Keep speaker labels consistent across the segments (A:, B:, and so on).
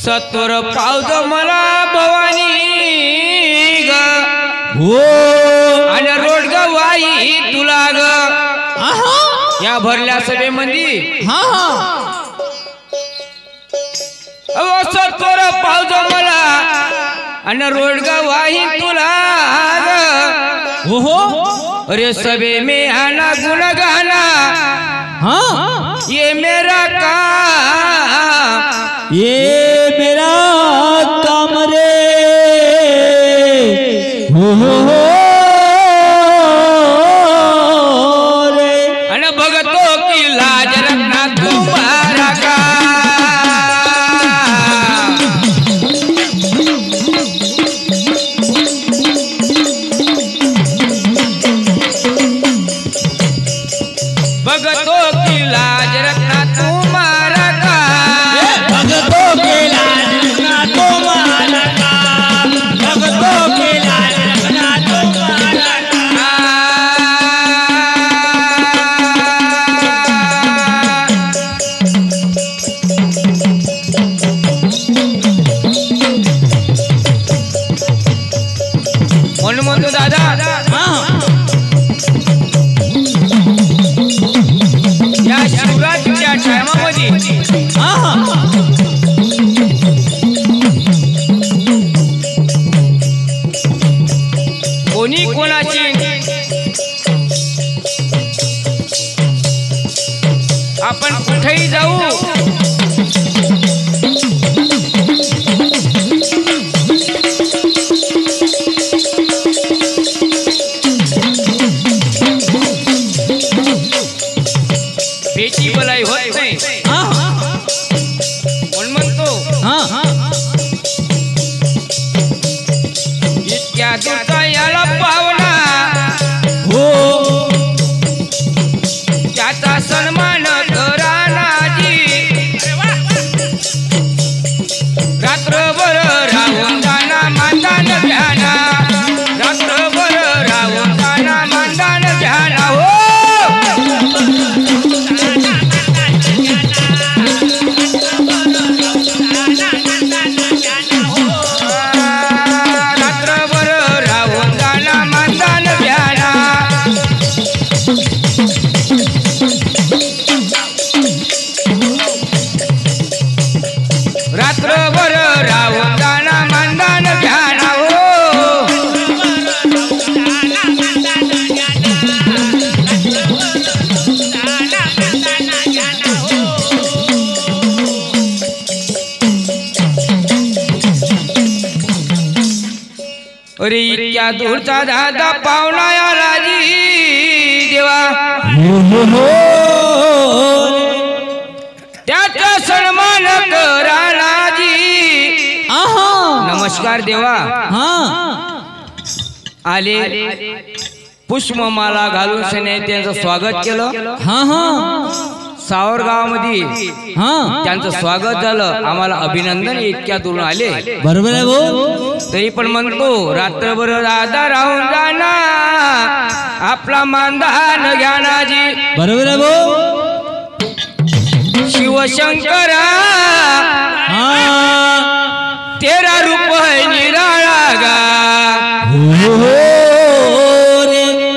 A: सत्वर पावतो मला भवानी ग
B: हो
A: आणि रोड ग वाई तुला ग या भरल्या सभेमध्ये सत्वर पावतो मला आणि रोड ग वाई तुला ग
B: हो
A: अरे सबे में आना गुण गाना ये मेरा काम
B: ये मेरा काम रे हो रे
A: अन भगतो की लाज रखना तुम्हारा काम भगतों की लाज रखना तुम्हारा काम
B: भगतों की लाज रखना तुम्हारा काम भगतों की लाज रखना तुम्हारा
A: काम म्हणतो दादा या शिवरात्रीच्या टायमामध्ये कोणी कोणाची आपण कुठेही जाऊ बेटी बलाई होत नाही म्हणतो इतक्या दूरचा याला पावना
B: हो
A: त्याचा सन्मान करा नाजी रात्रभर राहून जाना मानदान घ्याना रात्रभर राहून जाना मानदान घ्याना हो रात्रभर राहून जाना मानदान घ्याना हो अरे इतक्या दूरचा दादा पाहुणा आला जी देवा त्याचा सन्मान करा जी नमस्कार देवा आले पुष्पमाला घालून सने त्यांचं स्वागत केलं सावरगावामध्ये त्यांचं स्वागत झालं आम्हाला अभिनंदन इतक्या दूरून आले
B: बरोबर आहे भाऊ
A: तरी पण म्हणतो रात्रभर दादा राहून जाना आपला मानदान घ्याना जी
B: बरोबर आहे भाऊ
A: शिवशंकरा तेरा रूप है निराळा गा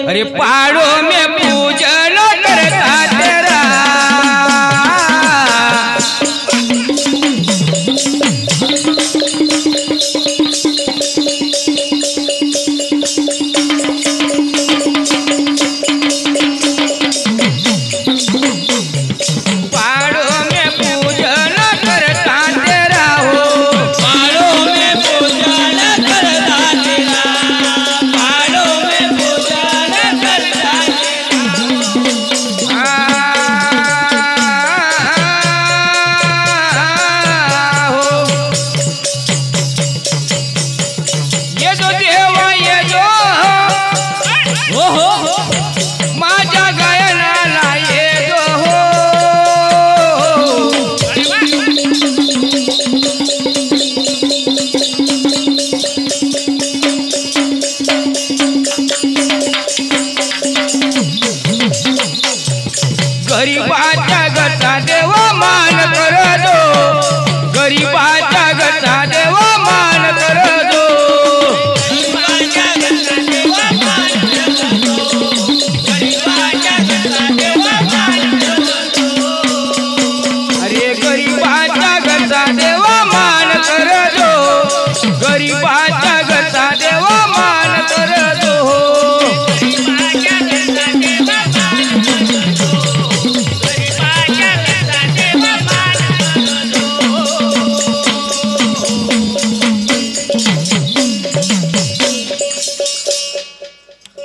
A: अरे पहाड़ों में पूजन करता तेरा गरीबाच्या घरचा देवा मान करतो गरीबाच्या घरचा देवा मान करतो अरे गरीबाच्या घरचा देवा मान करतो गरीबाच्या घरचा देवा मान करतो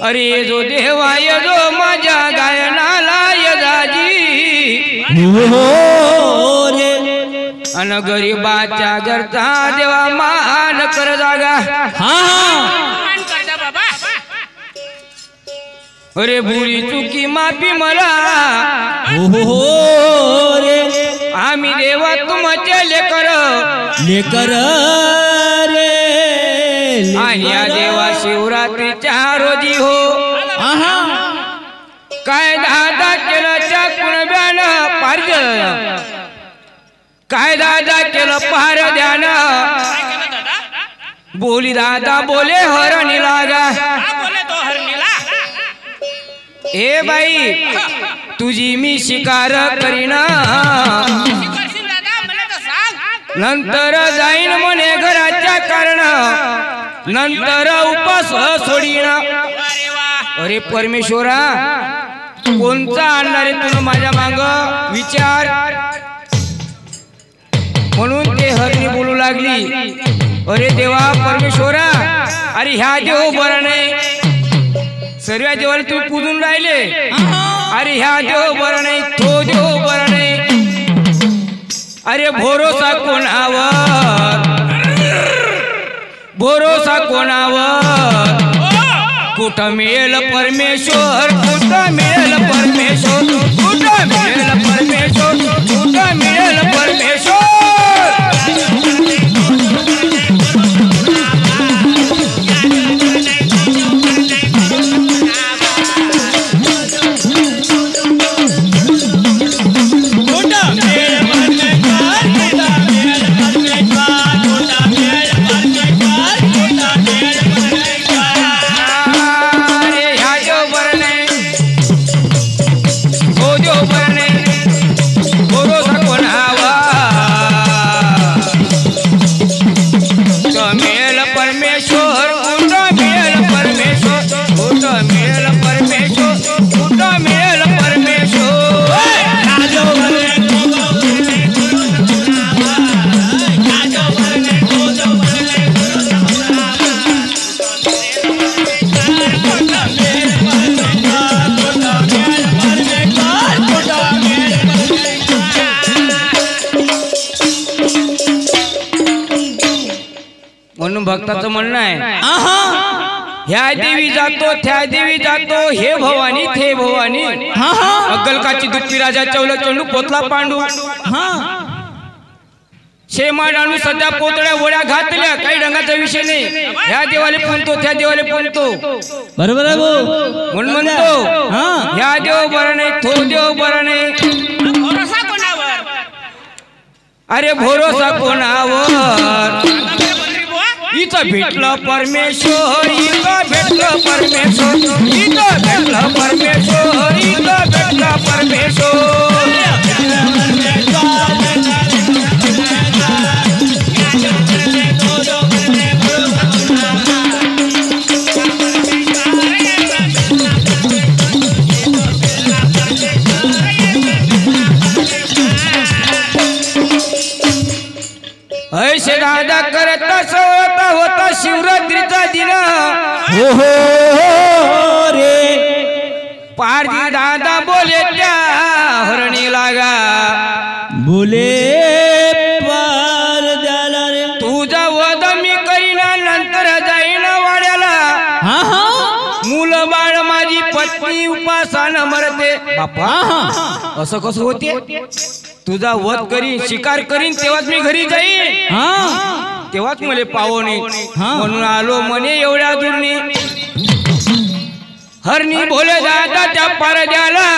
A: अरे जो देवा जो माझ्या गायनाला यजाजी
B: हो रे
A: अन गरीबाच्या घरचा देवा मान कर जागा
B: हा
A: अरे भुली चुकी माफी मला
B: हो रे
A: आम्ही देवा तुमचे लेकर
B: रे
A: आणि या देवा शिवरात्रीच्या रोजी हो काय दादा केलं त्या कुणब्यान पार काय दादा केलं पार ध्यान बोली दादा बोले हरणी लागा ए बाई तुझी मी शिकार करीना नंतर जाईन म्हणे घराच्या कारण नंतर उपास सोडीना अरे परमेश्वरा कोणता आणणार आहे तुला माझ्या मांग विचार म्हणून ते हरणी बोलू लागली अरे देवा परमेश्वरा अरे ह्या देव बरं नाही सर्व देवाला तुम्ही पूजून राहिले अरे ह्या देव बरं नाही तो देव बरं नाही अरे भरोसा कोणावर कुठं मिळेल परमेश्वर कुठं मिळेल परमेश्वर कुठं मिळेल परमेश्वर कुठं मिळेल परमेश्वर म्हणून भक्ताचं म्हणणं आहे ह्या देवी जातो त्या देवी जातो हे भवानी थे भवानी अक्कलकाची दुप्पी राजा चौल चंडू पोतला पांडू शेमा डाणू सध्या पोतळ्या वड्या घातल्या काही रंगाचा विषय नाही ह्या देवाले पुनतो त्या देवाले पुनतो
B: बरोबर आहे भाऊ
A: म्हणून म्हणतो ह्या देव बरं नाही तो देव बरं नाही अरे भरोसा कोणावर इथं भेटलं परमेश्वर इथं भेटलं परमेश्वर इथं भेटलं परमेश्वर इथं भेटलं परमेश्वर ऐसे दादा करत सवता होता शिवरात्रीचा दिन
B: हो रे
A: पारजी दादा बोले त्या हरणी लागा
B: बोले पार द्याला रे
A: तुझा वध मी करीना नंतर जाईन वाड्याला मुलं बाळ माझी पत्नी उपासानं मरते बापा असं कसं होते तुझा वध करीन शिकार करीन तेव्हाच मी घरी जाईन तेव्हाच मला पावणे म्हणून आलो म्हणे एवढ्या दूरने हरणी बोले दादा त्या पारद्याला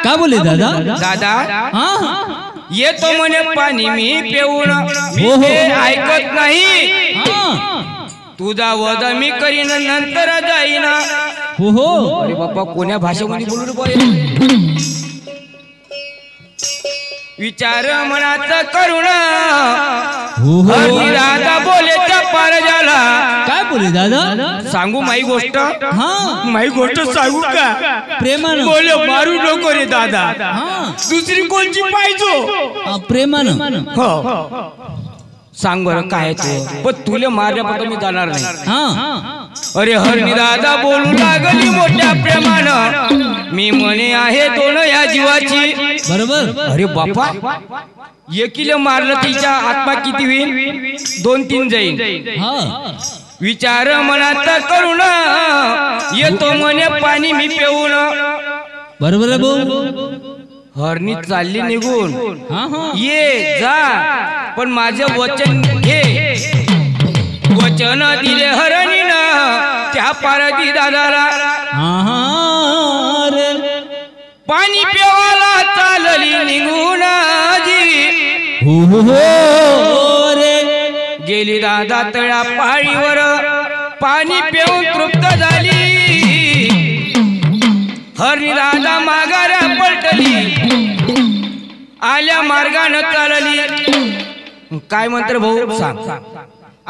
B: काय बोले दादा?
A: दादा
B: हा
A: येतो म्हणे पाणी मी पिऊन, मी
B: हो, हो.
A: ते ऐकत नाही.
B: हा.
A: तुझा वध मी करीन नंतर जाईन.
B: हो हो.
A: अरे बाप्पा कोण्या भाषेमध्ये बोलू रे बाई? विचार मनात करुण
B: हो हो.
A: दादा बोले त्या पार झाला.
B: काय बोले दादा?
A: सांगू माई गोष्ट?
B: हा
A: माई गोष्ट सांगू का?
B: प्रेमानं.
A: बोले मारू नको रे दादा,
B: हा
A: दुसरी कोणची पाहिजो?
B: प्रेमानं.
A: हो सांग बरं काय तू? पण तुला मारण्यापर्यंत मी जाणार नाही.
B: हा
A: अरे हरणी दादा बोलू लागली मोठ्या प्रेमानं, मी म्हणे आहे दोन या जीवाची.
B: बरोबर.
A: अरे बापा एकीला मारलं तिच्या आत्मा किती होईल? 2-3 जाईल.
B: हा
A: विचार मनात करून येतो म्हणे पाणी मी पिऊन.
B: बरोबर आहे भाऊ.
A: हरणी चालली निघून.
B: हा हा.
A: ये जा पण माझं वचन घे. वचन दिले हरणीनं त्या पारधी दादाला.
B: हा हा रे.
A: पाणी पिवाला चालली निघून जी.
B: हो हो हो रे.
A: गेली दादा तळा पाळीवर, पाणी पिऊन तृप्त झाली. हरणी दादा माघारा पलटली, आल्या मार्गानं चालली. काय म्हणतो भाऊ सांग?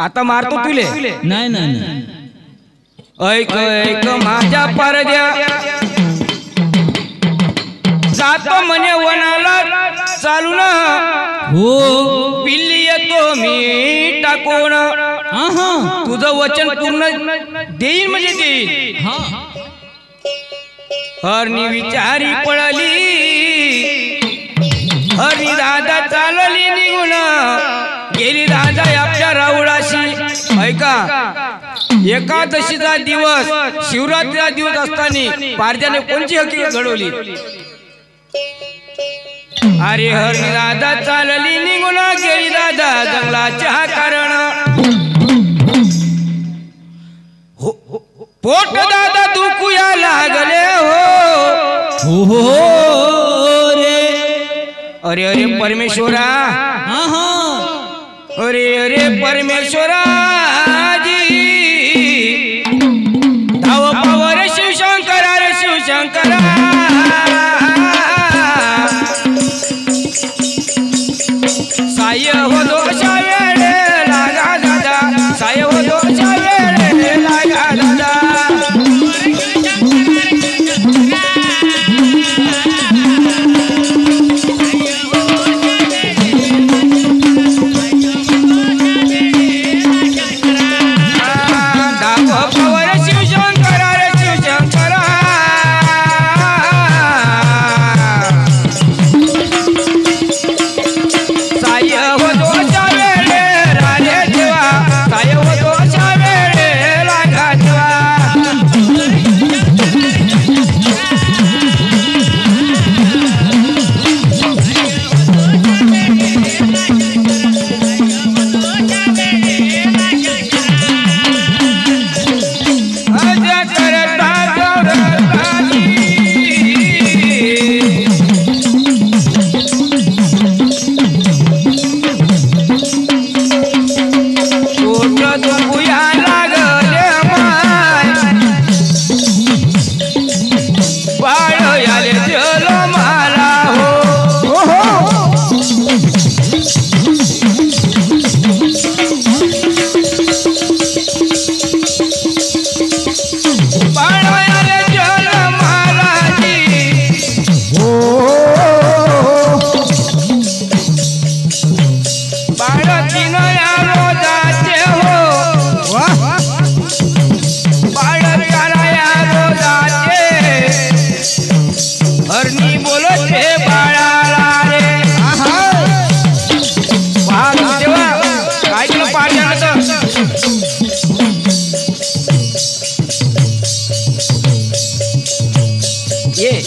A: आता मारतो तुले?
B: नाही नाही.
A: ऐक ऐक माझ्या परद्या, जातो म्हणे वनाला चालून.
B: हो
A: पिल्ली येतो मी टाकून.
B: हा हा.
A: तुझं वचन पूर्ण देईन म्हणजे देईन.
B: हा
A: हरणी विचारी पळली, हरणी दादा चालली निघून. गेली दादा आपल्या राऊळाशी. ऐका एकादशीचा दिवस, शिवरात्रीचा दिवस असताना पारजाने कोणची हकीकत घडवली? अरे हरणी दादा चालली निघून, गेली दादा जंगलाच्या कारण. पोट दादा दुखूया लागले हो.
B: हो हो रे.
A: अरे अरे परमेश्वरा,
B: हा हा.
A: अरे अरे परमेश्वरा जी. धाव पावर शिवशंकरा रे शिवशंकरा. साय हो दोषा वेळे लागा दादा, साय हो दोषा वेळे लागा दादा.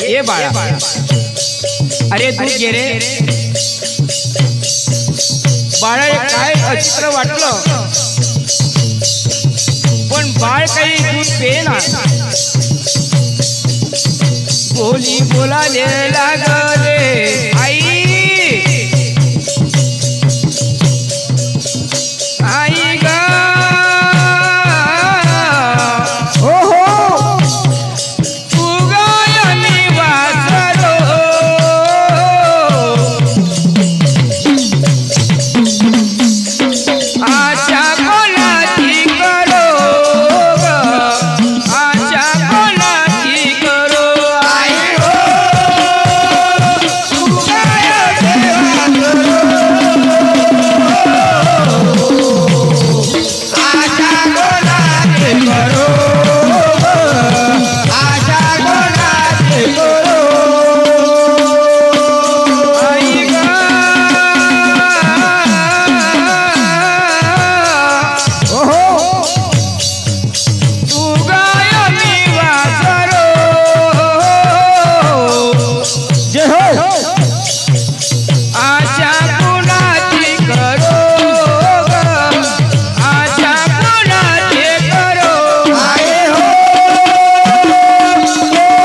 A: ये बाळा, अरे दूध घे रे बाळा. काय अचित्र वाटलं, पण बाळ काही दूध पे ना. बोली बोलाले लागले आई आई ग तू गाय मी वासरो आशा कोणाची करो ग आशा कोणाची करो आई हो तू गाय देवा आशा कोणाची करो आशा कोणाची करो आई ग तू गाय मी वासरो जय हो आशा कोणाची करो ग आशा कोणाची करो आये हो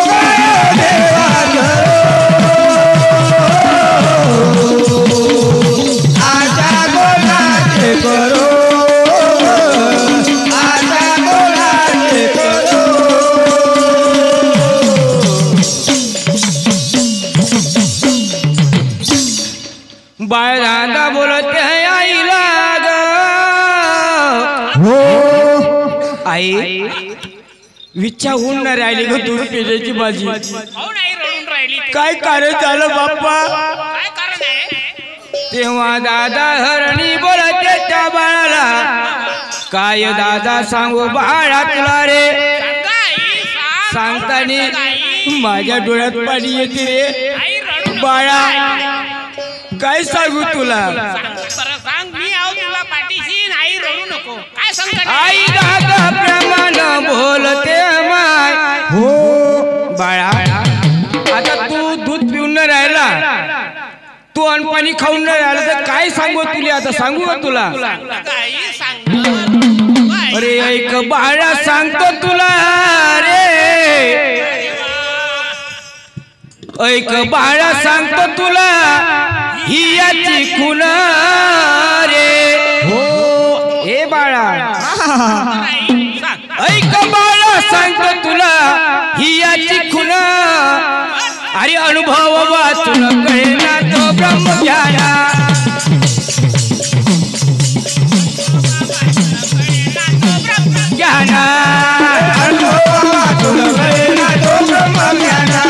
A: गाय देवा आशा कोणाची करो आशा कोणाची करो बाळ दादा बोलते आईला ग आई विच्छा होऊन नाही राहिली ग दूध पेजायची भाजी
C: हो नाही रडून राहिली ते.
A: काय कारण झालं बाप्पा
C: काय कारण आहे?
A: तेव्हा दादा हरणी बोलते त्या बाळाला काय दादा सांगू बाळा तुला रे
C: सांगा आई, सांग.
A: सांगताना
C: आई,
A: माझ्या डोळ्यात पाणी येते रे
C: आई रडू नको.
A: बाळा
C: आई,
A: काय सांगू तुला
C: सांग बरं, सांग. मी आहो तुला पाठीशी. आई रडू नको. काय संकट आहे?
A: आई दादा प्रमाण बोलते माय हो बाळा आता तू दूध पिऊन न राहिला तू अनपाणी खाऊन न राहिला तर काय सांगू तुला आता सांगू का तुला
C: आई सांग. आई,
A: अरे ऐक बाळा सांगतो तुला रे ऐक बाळा सांगतो तुला ही याची खुन रे हो हे बाळा
C: आई, सांग.
A: ऐक बाळा सांगतो तुला ही याची खुन अरे अनुभव वाचून कळेना तो ब्रह्मज्ञाना ज्ञाना अनुभव वाचून कळेना तो ब्रह्मज्ञाना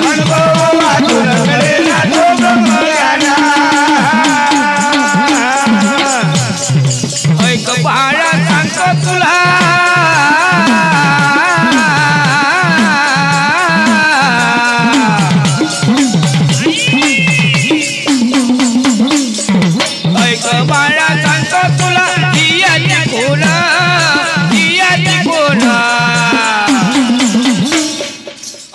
A: अनुभव वाचून कळेना तो ब्रह्मज्ञाना ऐक बाळा सांगतो तुला ऐक बाळा सांगतो तुला हियाची कोण हियाची कोण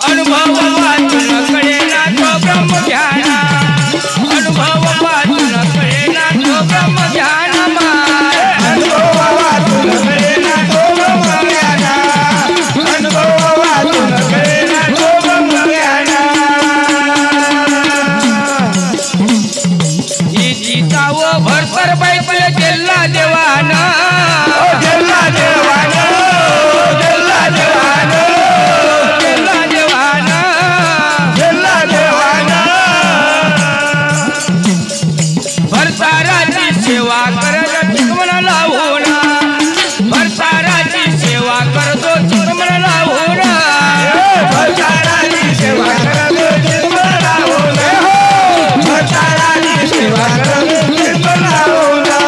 A: अनुभव वाचून कळेना तो ब्रह्मज्ञाना अनुभव वाचून कळेना तो ब्रह्मज्ञाना अनुभव वाचून कळेना तो ब्रह्मज्ञाना अनुभव वाचून कळेना तो ब्रह्मज्ञाना ही जिताव भरतर बैठल गेला देवाना गेला देवाना गेला देवाना गेला देवाना गेला देवाना भरताराची सेवा करत चिकमना लावूना भरताराची सेवा करतो चिकमना लावूना भरताराची सेवा करतो चिकमना लावूना भरताराची सेवा करतो चिकमना लावूना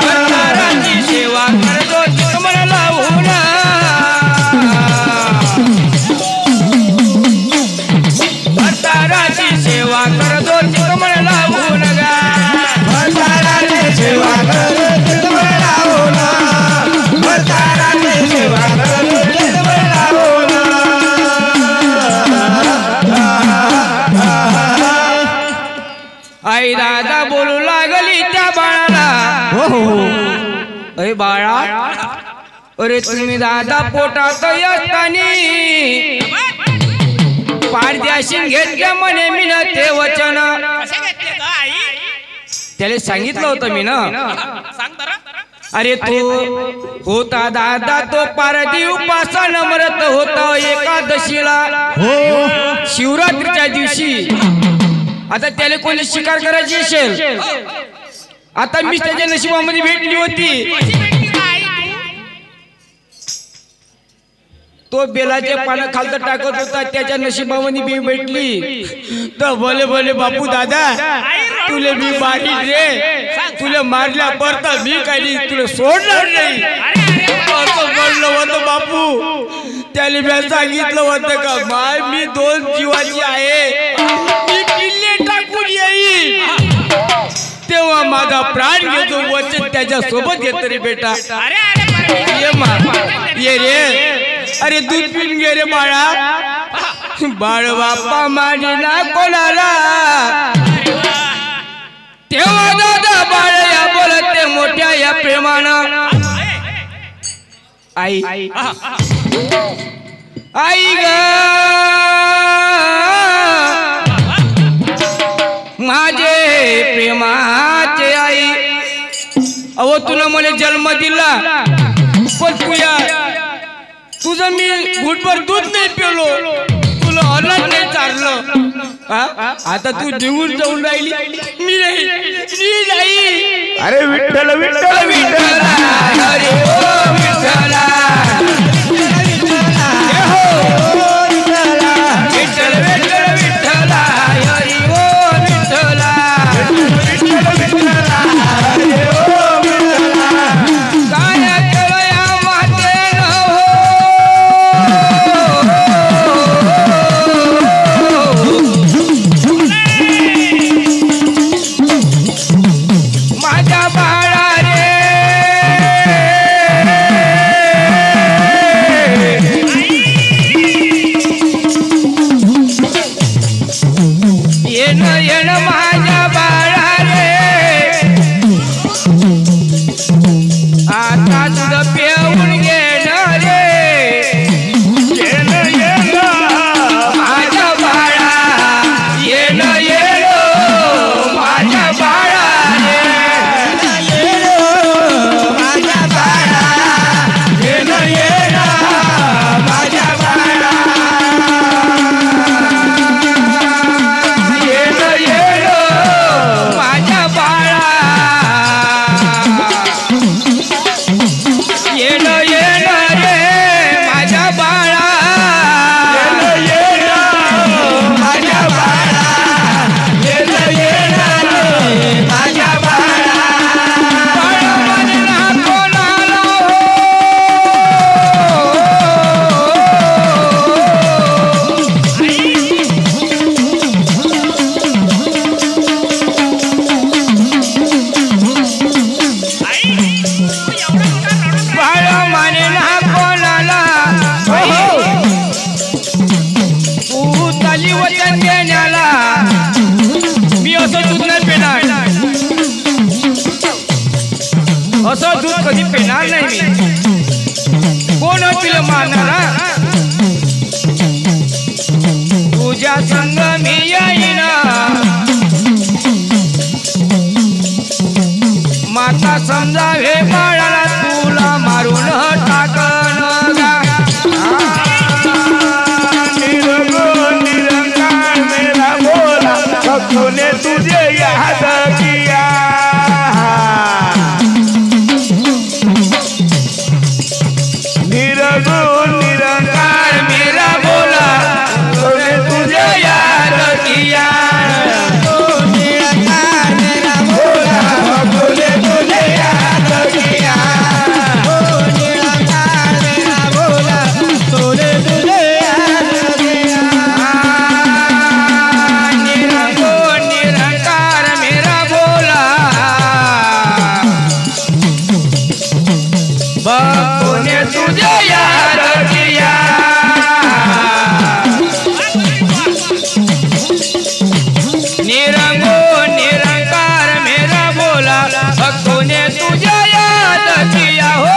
A: भरताराची सेवा करतो चिकमना लावूना भरताराची सेवा करतो चिकमना लावून गा भरताराची सेवा करतो चिकमना लावून भरताराची सेवा करतो चिकमना लावून आई दादा बोलू लागली त्या बाळाला अरे बाळा अरे तुम्ही दादा पोटात असतानी पारद्याशी घेतलं म्हणे मी ना ते वचन
C: कसे घेतले ग आई
A: त्याला सांगितलं होतं मी ना
C: सांग बरं
A: अरे तो होता दादा तो पारधी उपासन मरत होता एकादशीला शिवरात्रीच्या दिवशी आता त्याला कोणी शिकार करायची असेल आता मी त्याच्या नशिबामध्ये भेटली होती
C: कशी भेटली ग आई
A: तो बेलाचे पानं खालत टाकत होता त्याच्या नशिबामध्ये मी भेटली तर भले भले बापू दादा तुले मी मारील रे तुला मारल्या परता मी काही तुला सोडणार नाही असं बोललं होतं बापू त्याने मी सांगितलं होतं का माय मी 2 जीवाची आहे मी किल्ले टाकून येईल तेव्हा माझा प्राण घेतो वचन त्याच्या सोबत येत रे बेटा ये ये रे अरे दूध पिऊन गे रे बाळा बाळ बाप्पा माझी ना कोणाला तेव्हा दादा बाळ या बोलते मोठ्या या प्रेमानं आई आई ग माझे प्रेमाचे आई अहो तुला मला जन्म दिला पण तुझं मी घुटभर दूध नाही पिलो तुला अन्न नाही चाललं आता तू निघून जाऊन राहिली मी नाही
D: अरे विठ्ठल विठ्ठल विठ्ठल
A: अरे ओ विठ्ठला विठ्ठल विठ्ठल विठ्ठला हरी ओ विठ्ठला काय करूया माते माझ्या बाळा रे येण येण माझ्या बाळा रे आता तुझं पिऊन घेणं रे येण येण माझ्या बाळा येण येण माझ्या बाळा रे येण माझ्या बाळा येण येण माझ्या बाळा येण येण माझ्या बाळा येण येण रे माझ्या बाळा येण माझ्या बाळा येण येण माझ्या बाळा बाळा म्हणला कोणाला बाळा म्हणला कोणाला तू चाली वचन देण्याला मी असं दूध नाही पेणार असं दूध कधी पेणार नाही मी कोण तुला मारणार तुझ्या संग मी येईन माता समजावे बाळाला तुला मारून टाकन
D: निरंकार मेरा बोला भक्तों ने तुझे याद किया निरंकार
A: मेरा बोला तूने तुझे याद किया मेरा बोला तूने तुझे याद किया मेरा बोला तूने तुझे याद किया निरंकार मेरा बोला तूने तुझे याद किया निरंकार मेरा बोला भक्तों ने तुझे याद किया हो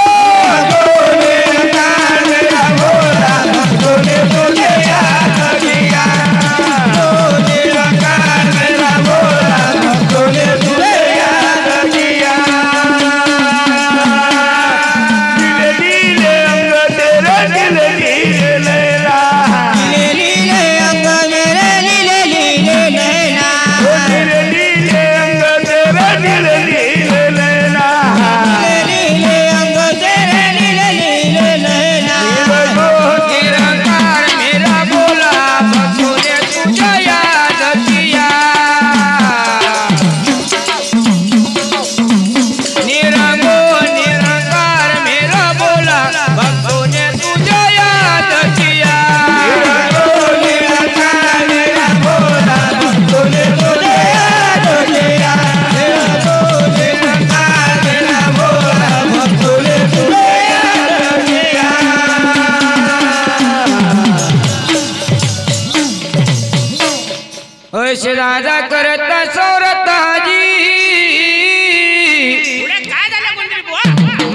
A: निरंकार मेरा बोला भक्तों ने तुझे याद किया राजा करता सौरताजी
C: पुढे काय झालं मंत्री बुवा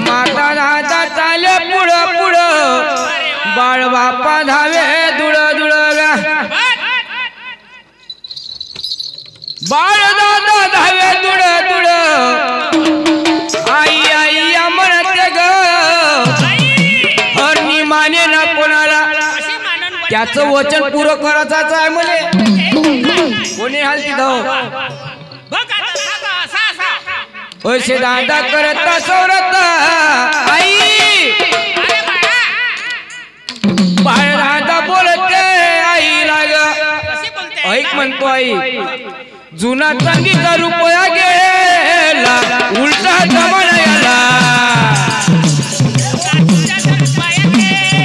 A: माता राजा चाले पुढं पुढं बाळ बापा धावे दुळ दुळ बाळ दादा धावे दुळ दुळ आई आई म्हणते ग हरणी माने ना कोणाला
C: कशी मानन वचन
A: त्याचं वचन पुरं करायचं आहे मले कोणी हालती धाव
C: बघ आता साधा असा असा
A: पैसे दादा करता सौरत आई
C: अरे बाळा
A: बाळ दादा बोलते आई लाग
C: कशी बोलते
A: ऐक म्हणतो आई जुना चांदीचा रुपया गेला उलटा जमाना याला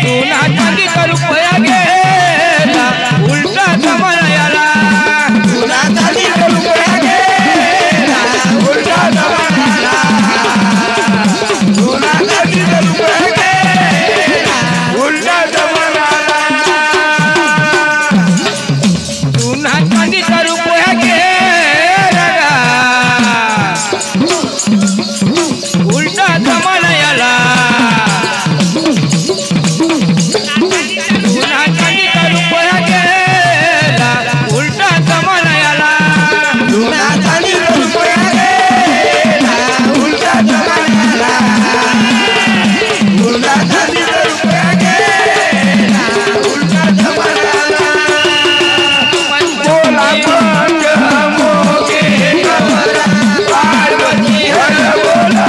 A: जुना चांदीचा रुपया गेला उलटा जमाना याला
D: जुना चांदीचा रुपया गेला उलटा जमाना आला जुना चांदीचा रुपया गेला उलटा जमाना आला
A: जुना चांदीचा रुपया गेला उलटा जमाना याला जुना चांदीचा रुपया गेला उलटा जमाना याला
D: जुना चांदीचा रुपया गेला उलटा जमाना आला जुना चांदीचा रुपया गेला उलटा जमाना आला बोला पंच मोगे कमला पार्वती हर बोला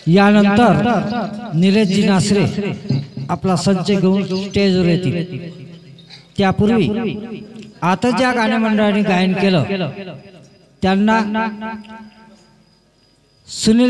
E: यानंतर निलेशजी नासरे आपला संच घेऊन स्टेजवर येतील. त्यापूर्वी आता ज्या गाण्या मंडळाने गायन केलं त्यांना सुनील